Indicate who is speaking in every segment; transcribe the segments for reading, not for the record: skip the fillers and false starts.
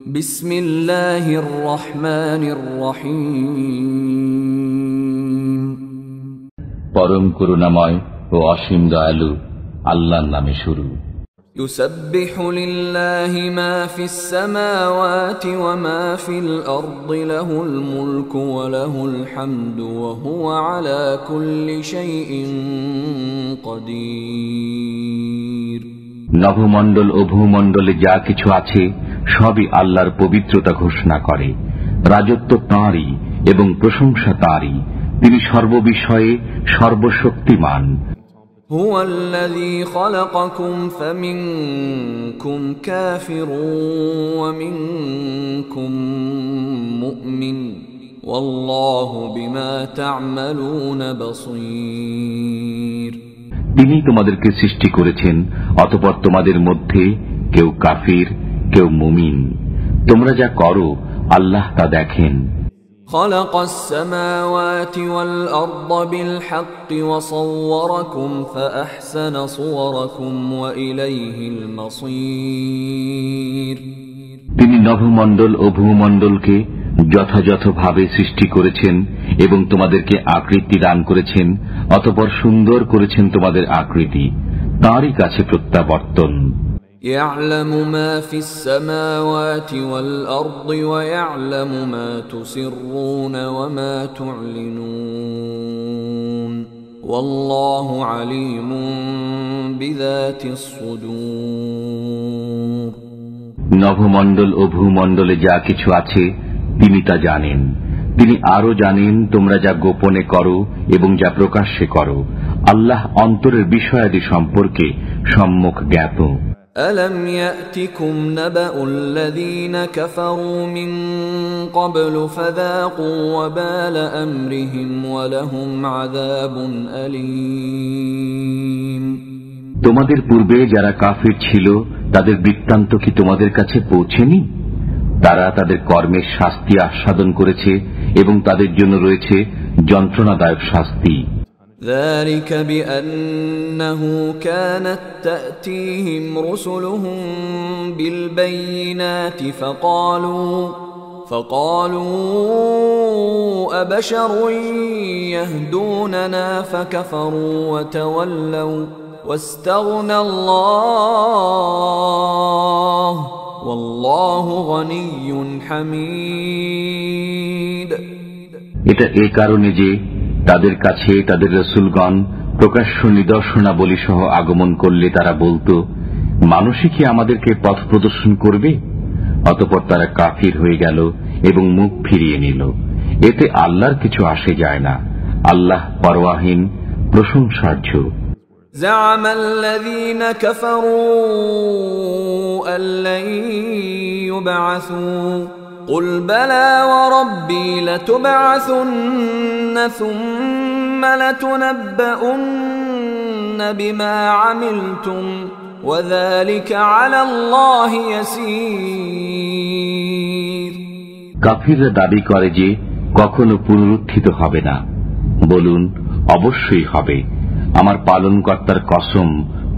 Speaker 1: বিসমিল্লাহির রহমানির রহিম।
Speaker 2: পরম করুণাময় ও অসীম দয়ালু আল্লাহর নামে শুরু।
Speaker 1: ইউসাব্বিহু লিল্লাহি মা ফিস সামাওয়াতি ওয়া মা ফিল আরদি লাহুল মুলকু ওয়া লাহুল হামদু ওয়া হুয়া আলা কুল্লি শাইইন কাদির।
Speaker 2: নভমণ্ডল ও ভূমণ্ডলে যা কিছু আছে সবই আল্লাহর পবিত্রতা ঘোষণা করে। রাজত্ব তাঁরই এবং প্রশংসা তাঁরই। তিনি সর্ববিষয়ে সর্বশক্তিমান।
Speaker 1: হুয়াল্লাযী খালাকাকুম ফামিনকুম কাফিরুন ওয়া মিনকুম মুমিন ওয়াল্লাহু বিমা তা'মালুনা বাসীর।
Speaker 2: তিনি তোমাদেরকে সৃষ্টি করেছেন, অতঃপর তোমাদের মধ্যে কেউ কাফির কেউ মুমিন। তোমরা যা করো আল্লাহ তা দেখেন।
Speaker 1: খালাকাস সামাওয়াতি ওয়াল আরদা বিল হাক্কি ওয়া সাওয়ারাকুম ফাআহসানা সুওয়ারাকুম ওয়া ইলাইহিল মাসীর।
Speaker 2: তিনি নভমণ্ডল ও ভূমণ্ডলকে যথাযথভাবে সৃষ্টি করেছেন এবং তোমাদেরকে আকৃতি দান করেছেন, অতঃপর সুন্দর করেছেন তোমাদের আকৃতি। তাঁরই কাছে প্রত্যাবর্তন।
Speaker 1: ইয়া'লামু মা ফিস সামাওয়াতি ওয়াল আরদি ওয়া ইয়া'লামু মা তুসিররুনা ওয়া মা তু'লিনুন ওয়াল্লাহু আলীমুন বিযাতিস সুদূর।
Speaker 2: নভমণ্ডল ও ভূমণ্ডলে যা কিছু আছে তিনি তা জানেন। তিনি আরো জানেন তোমরা যা গোপনে করো এবং যা প্রকাশ্যে করো। আল্লাহ অন্তরের বিষয়াদি সম্পর্কে সম্যক জ্ঞাত।
Speaker 1: ألم يأتكم نبأ الذين كفروا من قبل فذاقوا وبال أمرهم ولهم عذاب أليم।
Speaker 2: তোমাদের পূর্বে যারা কাফির ছিল তাদের বৃত্তান্ত কি তোমাদের কাছে পৌঁছেনি? তারা তাদের কর্মের শাস্তি আস্বাদন করেছে এবং তাদের জন্য রয়েছে যন্ত্রণাদায়ক শাস্তি।
Speaker 1: ذلك بأنه كانت تأتيهم رسلهم بالبينات فقالوا أبشر يهدوننا فكفروا وتولوا واستغنى الله والله غني حميد।
Speaker 2: এটা এই কারণে যে তাদের কাছে তাদের রাসূলগণ প্রকাশ্য নিদর্শনাবলী সহ আগমন করলে তারা বলতো, মানুষই কি আমাদেরকে পথ প্রদর্শন করবে? অতঃপর তারা কাফির হয়ে গেল এবং মুখ ফিরিয়ে নিল। এতে আল্লাহর কিছু আসে যায় না। আল্লাহ পরওয়াহীন, প্রশংসার্য।
Speaker 1: زعم الذين كفروا أن لن يبعثوا قل بلى وربي لتبعثن ثم لتنبؤن بما عملتم وذلك على الله يسير।
Speaker 2: কাফিররা দাবি করে যে কখনো পুনরুত্থিত হবে না। বলুন, অবশ্যই হবে। আমার পালনকর্তার কসম,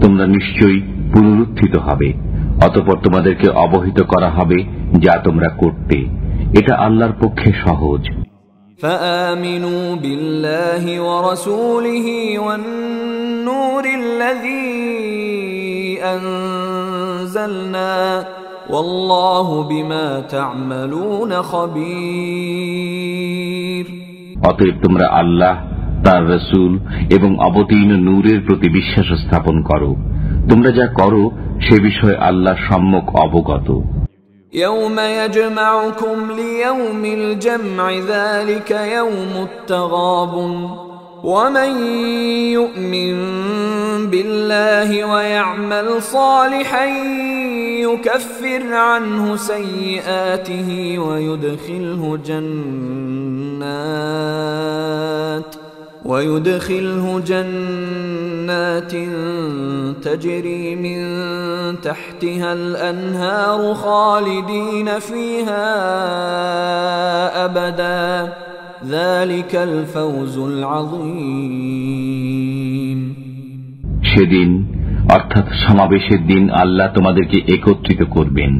Speaker 2: তোমরা নিশ্চয়ই পুনরুত্থিত হবে। অতঃপর তোমাদেরকে অবহিত করা হবে যা তোমরা করতে। এটা আল্লাহর পক্ষে সহজ।
Speaker 1: فآمنوا بالله ورسوله والنور الذي أنزلنا والله بما تعملون خبير।
Speaker 2: অতএব তোমরা আল্লাহ, তার রাসূল এবং অবতীর্ণ নূরের প্রতি বিশ্বাস স্থাপন করো। তোমরা যা করো সে বিষয়ে আল্লাহ সম্যক অবগত।
Speaker 1: يوم يجمعكم ليوم الجمع ذلك يوم التغابن ومن يؤمن بالله ويعمل صالحا يكفر عنه سيئاته ويدخله جنات تجري من تحتها الأنهار خالدين فيها أبدا ذلك الفوز العظيم।
Speaker 2: সেদিন অর্থাৎ সমাবেশের দিন আল্লাহ তোমাদেরকে একত্রিত করবেন।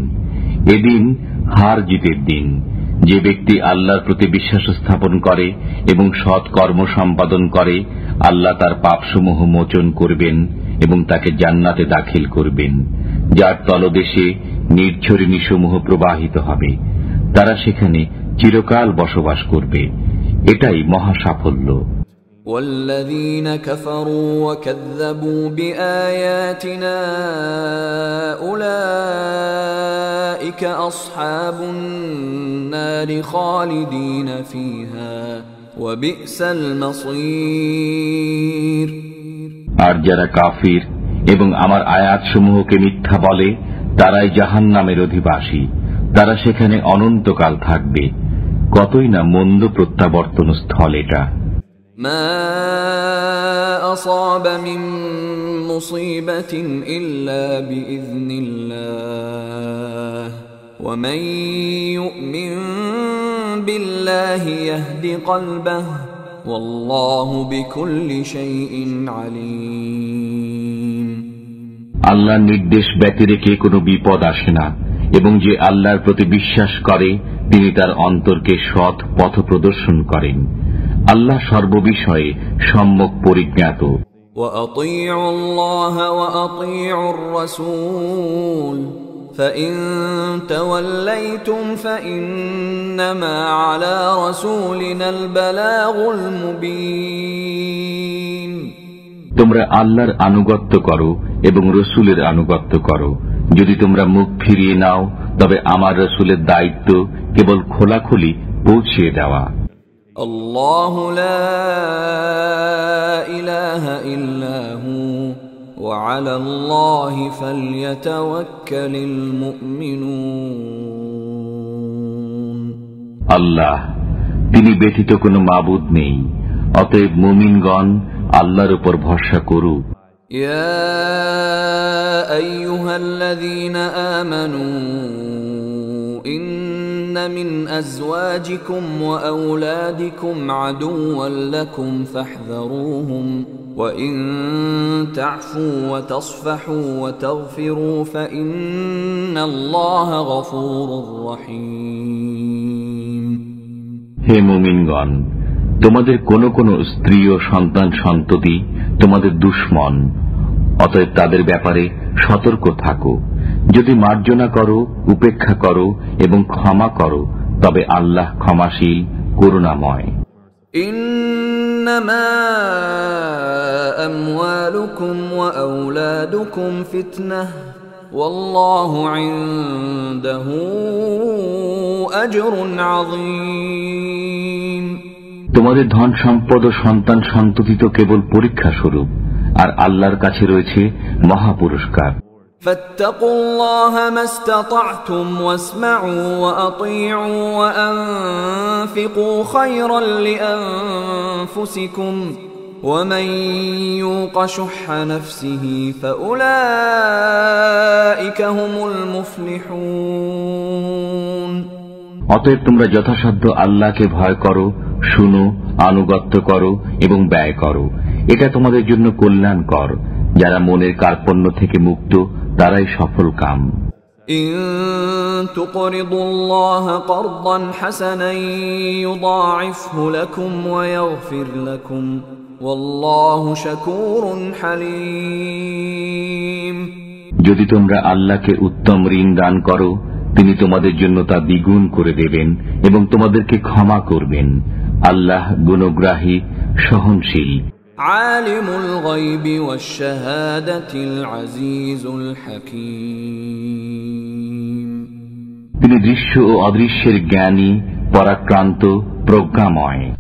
Speaker 2: এদিন হার জিতের দিন। যে ব্যক্তি আল্লাহর প্রতি বিশ্বাস স্থাপন করে এবং সৎ কর্ম সম্পাদন করে, আল্লাহ তার পাপসমূহ মোচন করবেন এবং তাকে জান্নাতে দাখিল করবেন, যার তলদেশে নির্ঝরিণীসমূহ প্রবাহিত হবে। তারা সেখানে চিরকাল বসবাস করবে। এটাই মহা সাফল্য।
Speaker 1: والذين كفروا وكذبوا بآياتنا أولئك أصحاب النار خالدين فيها وبئس المصير।
Speaker 2: আর যারা কাফির এবং আমার আয়াতসমূহকে মিথ্যা বলে, তারাই জাহান্নামের অধিবাসী। তারা সেখানে অনন্তকাল থাকবে। কতই না মন্দ প্রত্যাবর্তন স্থল এটা।
Speaker 1: ما أصاب من مصيبة إلا بإذن الله ومن يؤمن بالله يهد قلبه والله بكل شيء عليم।
Speaker 2: আল্লাহর নির্দেশ ব্যতিরেকে কোনো বিপদ আসে না, এবং যে আল্লাহর প্রতি বিশ্বাস করে তিনি তার অন্তরকে সৎ পথ প্রদর্শন করেন। আল্লাহ সর্ববিষয়ে সম্যক পরিজ্ঞাত।
Speaker 1: وأطيعوا الله وأطيعوا الرسول فإن توليتم فإنما على رسولنا البلاغ المبين।
Speaker 2: তোমরা আল্লাহর আনুগত্য করো এবং রসুলের আনুগত্য করো। যদি তোমরা মুখ ফিরিয়ে নাও, তবে আমার রসুলের দায়িত্ব কেবল খোলাখুলি পৌঁছিয়ে দেওয়া।
Speaker 1: الله لا إله إلا هو وعلى الله فليتوكل المؤمنون।
Speaker 2: আল্লাহ, তিনি ব্যতীত কোনো মাবুদ নেই, অতএব মুমিনগণ আল্লাহর উপর ভরসা করুক।
Speaker 1: يا أيها الذين آمنوا إن من أزواجكم وأولادكم عدوا لكم فاحذروهم وإن تعفوا وتصفحوا وتغفروا فإن الله غفور رحيم।
Speaker 2: হে মুমিনগণ, তোমাদের কোন কোন স্ত্রী ও সন্তান সন্ততি তোমাদের দুশমন, অতএব তাদের ব্যাপারে সতর্ক থাকো। যদি মার্জনা করো, উপেক্ষা করো এবং ক্ষমা করো, তবে আল্লাহ ক্ষমাশীল, করুণাময়।
Speaker 1: ইন্নামা আমওয়ালুকুম ওয়া আওলাদুকুম ফিতনাহ ওয়াল্লাহু ইনদাহু আজরুন আযীম।
Speaker 2: তোমাদের ধন সম্পদ ও সন্তান সন্ততি তো কেবল পরীক্ষা স্বরূপ, আর আল্লাহর কাছে রয়েছে মহা পুরস্কার।
Speaker 1: فاتقوا الله ما استطعتم واسمعوا وأطيعوا وأنفقوا خيرا لأنفسكم ومن يوق شح نفسه فأولئك هم المفلحون।
Speaker 2: অতএব তোমরা যথাসাধ্য আল্লাহকে ভয় করো, শুনো, আনুগত্য করো এবং ব্যয় করো। এটা তোমাদের জন্য কল্যাণকর। যারা মনের কার্পণ্য থেকে মুক্ত, তারাই সফল কাম।
Speaker 1: ইন তুকরিদুল্লাহ করদান হাসানান ইউদাইফহু লাকুম ওয়া ইয়াগফির লাকুম ওয়াল্লাহু শাকুরুন হালিম।
Speaker 2: যদি তোমরা আল্লাহকে উত্তম ঋণ দান করো, তিনি তোমাদের জন্য তা দ্বিগুণ করে দেবেন এবং তোমাদেরকে ক্ষমা করবেন। আল্লাহ গুণগ্রাহী, সহনশীল।
Speaker 1: আলিমুল গায়বি ওয়াশ শাহাদাতিল আজিজুল হাকীম।
Speaker 2: তিনি দৃশ্য ও অদৃশ্যের জ্ঞানী, পরাক্রান্ত, প্রজ্ঞাময়।